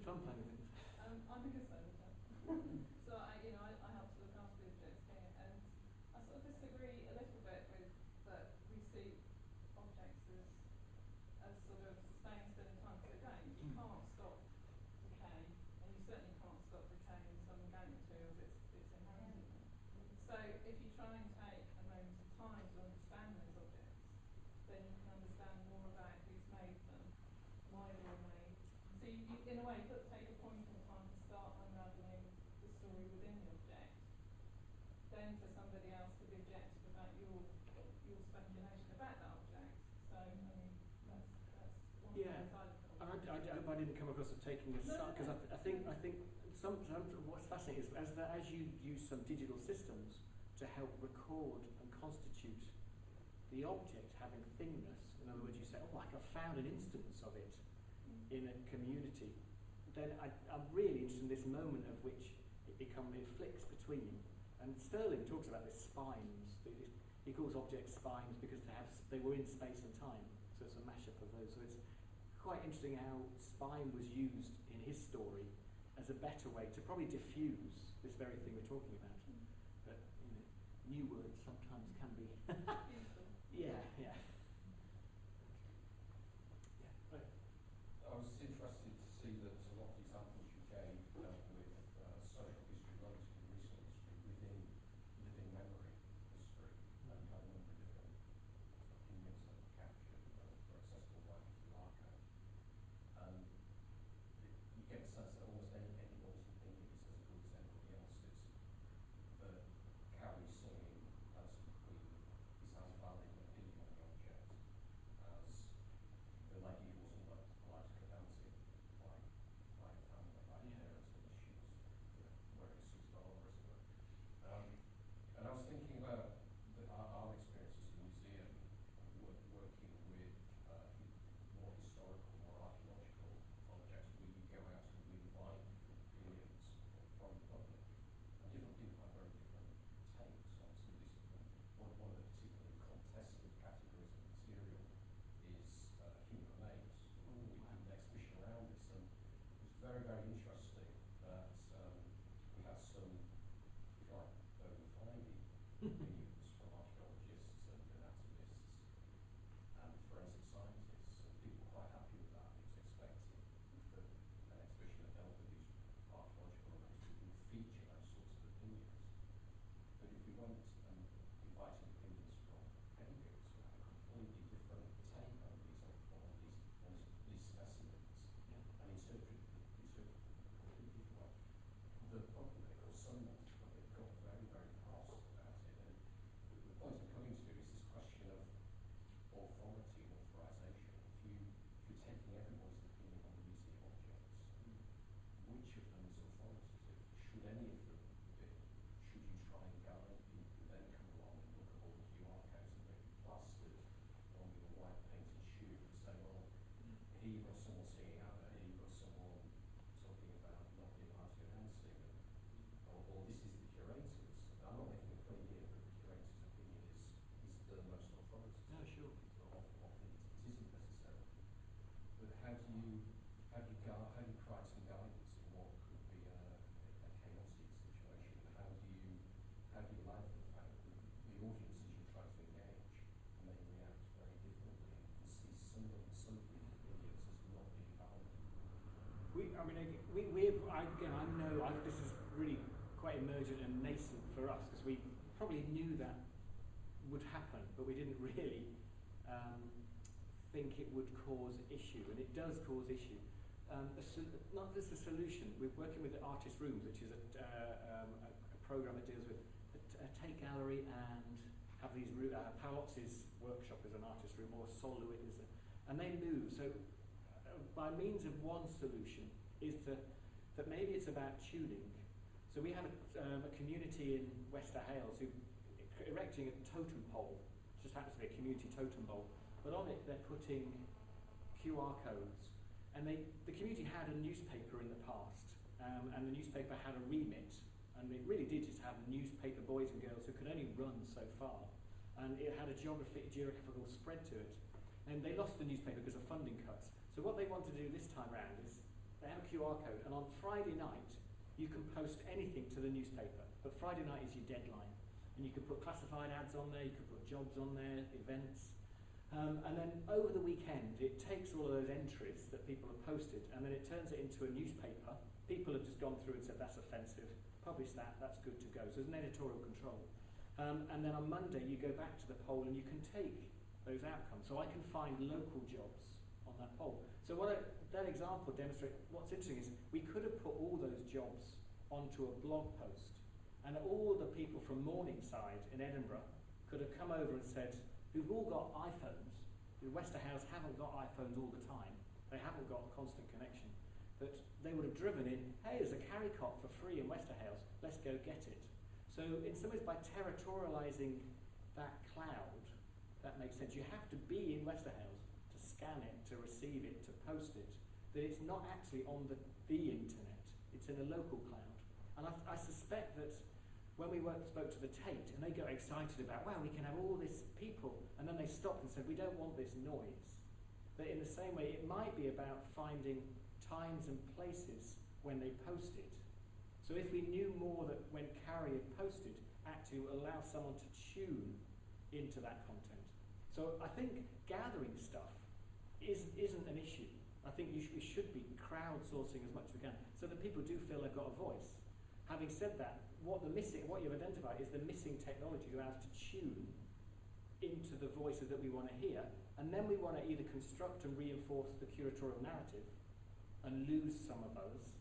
fun playing with things. I'm a custodian, so I help to look after the objects here, and I sort of disagree a little bit with that we see objects as sort of sustained still in time. So again, you can't stop decay, and you certainly can't stop decaying some organic materials. It's inherent in them. So if you try and take a moment of time to understand those objects, then you can understand more about who's made them, why they were made. So you in a way, you've got to take a point in time to start unraveling the story within the object. Then for somebody else to be objective about your speculation about that object. So I mean, that's one side of the and I hope I didn't come across as taking a side, because I think sometimes what's fascinating is as you use some digital systems to help record and constitute the object having thingness. In other words, you say, oh, I found an instance of it in a community. Then I'm really interested in this moment of which it flicks between. And Sterling talks about this spines. He calls objects spines because they were in space and time. So it's a mashup of those. So it's quite interesting how spine was used in his story as a better way to probably diffuse this very thing we're talking about. But new words sometimes can be. Yeah. Right. I was interested to see that a lot of the examples you gave dealt with social history, relatively recent history, within living memory history, and had a number of different opinions that were captured that were accessible by the archive. You get the sense that almost anybody's opinion is as good as anybody else's. That Carrie singing as Queen is as valid an opinion on the object as the lady who wasn't allowed to go dancing by family, by parents, because she was wearing a suit or as it were. And I was thinking about our experiences in the museum, working with more historical, more archaeological objects, where you go out and we invite opinions from the public. And different people have very different takes on some discipline. One of the particularly contested categories of material is human remains. We did an exhibition around this, and it was very, very interesting that we had some, if you like, bona fide opinions from archaeologists and anatomists and forensic scientists, and people were quite happy with that. It was expected that an exhibition that dealt with these archaeological remains would feature those sorts of opinions. But if we went and invited opinions from painters who had a completely different take on these specimens, and interpreted them in a completely different way, the public, or some members of the public, got very, very cross about it. And the point I'm coming to is this question of authority and authorization. If you're taking everybody's opinion on the museum objects, which of them is authoritative? Should any of them be? Should you try and guide people who then come along and look at all the QR codes that may be plastered on with a white painted shoe and say, well, here you've got someone singing ABBA, here you've got someone talking about not being allowed to go dancing, or this is the curators. I'm not making a claim here that the curator's opinion is the most authoritative. No, sure. Often it isn't necessarily. But how do you provide some guidance in what could be a chaotic situation? How do you allow for the fact that the audiences you're trying to engage may react very differently and see some people's opinions as not being valid? This is really quite emergent and nascent for us, because we probably knew that would happen, but we didn't really think it would cause issue, and it does cause issue. Not just a solution. We're working with the Artist Rooms, which is a program that deals with a take gallery and have these Palotz's workshop is an artist room, or Sol Lewitt is and they move. So by means of one solution is that maybe it's about tuning. So we have a community in Wester Hales who erecting a totem pole. It just happens to be a community totem pole, but on it they're putting QR codes. And the community had a newspaper in the past, and the newspaper had a remit, and it really did just have newspaper boys and girls who could only run so far, and it had a geographical spread to it. And they lost the newspaper because of funding cuts. So what they want to do this time round is they have a QR code, and on Friday night, you can post anything to the newspaper. But Friday night is your deadline. And you can put classified ads on there, you can put jobs on there, events. And then over the weekend, it takes all of those entries that people have posted, and then it turns it into a newspaper. People have just gone through and said, that's offensive, publish that, that's good to go. So there's an editorial control. And then on Monday, you go back to the poll and you can take those outcomes. So I can find local jobs on that poll. So that example demonstrates, what's interesting is we could have put all those jobs onto a blog post, and all the people from Morningside in Edinburgh could have come over and said, who've all got iPhones, the Westerhouse haven't got iPhones all the time, they haven't got a constant connection, but they would have driven in, hey, there's a carry cot for free in Westerhouse, let's go get it. So in some ways, by territorializing that cloud, that makes sense. You have to be in Westerhouse to scan it, to receive it, to post it, that it's not actually on the internet, it's in a local cloud. And I suspect that when we spoke to the Tate, and they got excited about, wow, we can have all this people, and then they stopped and said, we don't want this noise. That in the same way, it might be about finding times and places when they post it. So if we knew more that when Carrie had posted, actually allow someone to tune into that content. So I think gathering stuff isn't an issue. I think we should be crowdsourcing as much as we can, so that people do feel they've got a voice. Having said that, what you've identified is the missing technology to allow us to tune into the voices that we want to hear, and then we want to either construct and reinforce the curatorial narrative and lose some of those.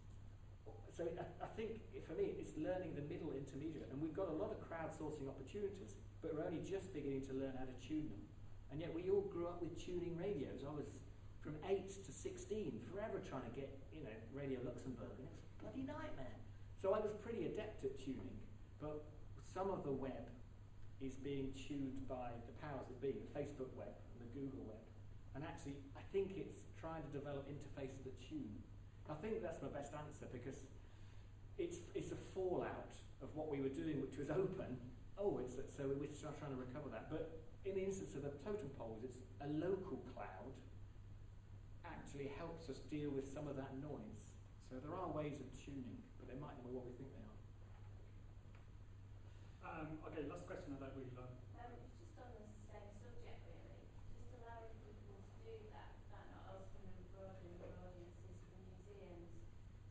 So I think, for me, it's learning the middle intermediate, and we've got a lot of crowdsourcing opportunities, but we're only just beginning to learn how to tune them. And yet we all grew up with tuning radios. I was from 8 to 16, forever trying to get, Radio Luxembourg, and it was a bloody nightmare. So I was pretty adept at tuning, but some of the web is being tuned by the powers that be, the Facebook web and the Google web. And actually, I think it's trying to develop interfaces that tune. I think that's my best answer, because it's a fallout of what we were doing, which was open. So we're trying to recover that. But in the instance of the totem poles, it's a local cloud actually helps us deal with some of that noise. So there are ways of tuning, but they might not be what we think they are. Okay, last question, and then we'll. It's just on the same subject, really. Just allowing people to do that not ultimately broadening the audiences for museums,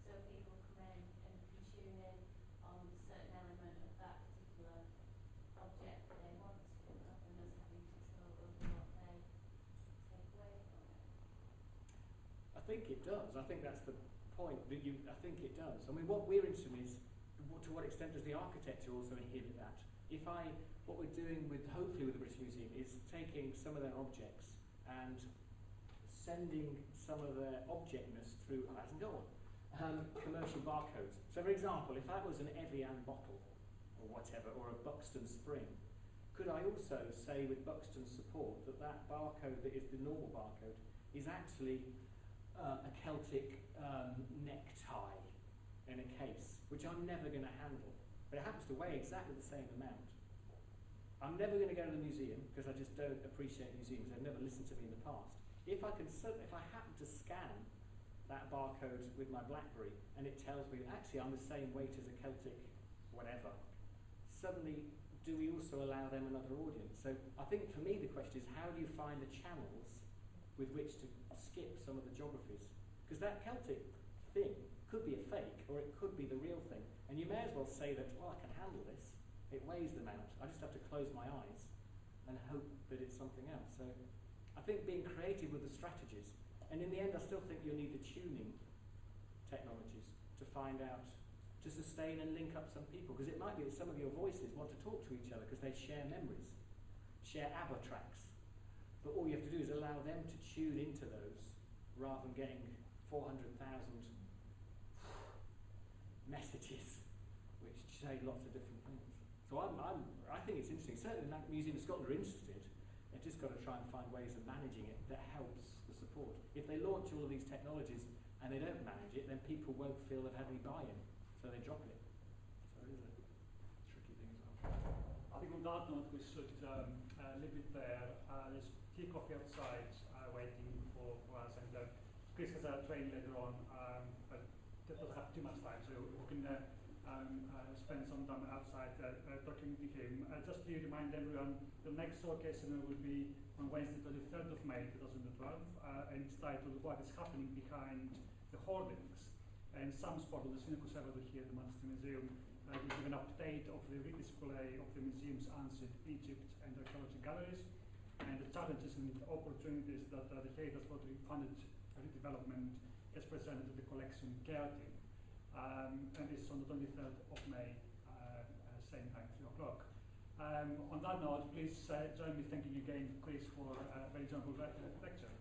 so people come in and can tune in on a certain element of that particular object that they want to, rather than us having control over what they take away from it. I think it does. I think that's the point. I think it does. I mean, what we're interested in is, to what extent does the architecture also inhibit that? What we're doing hopefully with the British Museum is taking some of their objects and sending some of their objectness through, commercial barcodes. So for example, if that was an Evian bottle or whatever, or a Buxton spring, could I also say with Buxton support that barcode that is the normal barcode is actually a Celtic necktie in a case, which I'm never going to handle. But it happens to weigh exactly the same amount. I'm never going to go to the museum because I just don't appreciate museums. They've never listened to me in the past. If I happen to scan that barcode with my BlackBerry and it tells me actually I'm the same weight as a Celtic whatever, suddenly do we also allow them another audience? So I think for me the question is, how do you find the channels with which to skip some of the geographies? Because that Celtic thing could be a fake, or it could be the real thing. And you may as well say that, well, I can handle this. It weighs them out. I just have to close my eyes and hope that it's something else. So I think being creative with the strategies, and in the end I still think you'll need the tuning technologies to find out, to sustain and link up some people. Because it might be that some of your voices want to talk to each other because they share memories, share ABBA tracks. But all you have to do is allow them to tune into those rather than getting 400,000 messages which say lots of different things. So I think it's interesting. Certainly the Museum of Scotland are interested. They've just got to try and find ways of managing it that helps the support. If they launch all of these technologies and they don't manage it, then people won't feel they've had any buy-in, so they drop it. So it is a tricky thing as well. I think on that note we should leave it there. There's tea, coffee outside waiting for us, and Chris has a train later on. that doesn't have too much time, so we can spend some time outside talking to him. Just to remind everyone, the next showcase will be on Wednesday, 23rd of May 2012, and it's titled What is Happening Behind the Hoardings. And Sam Sport, the senior conservator here at the Manchester Museum, will give an update of the redisplay of the museum's ancient Egypt and archaeology galleries, and the challenges and opportunities that the Heritage Lottery funded redevelopment has presented to the collection care team. And it's on the 23rd of May, same time, 3 o'clock. On that note, please join me thanking again Chris for a very general lecture.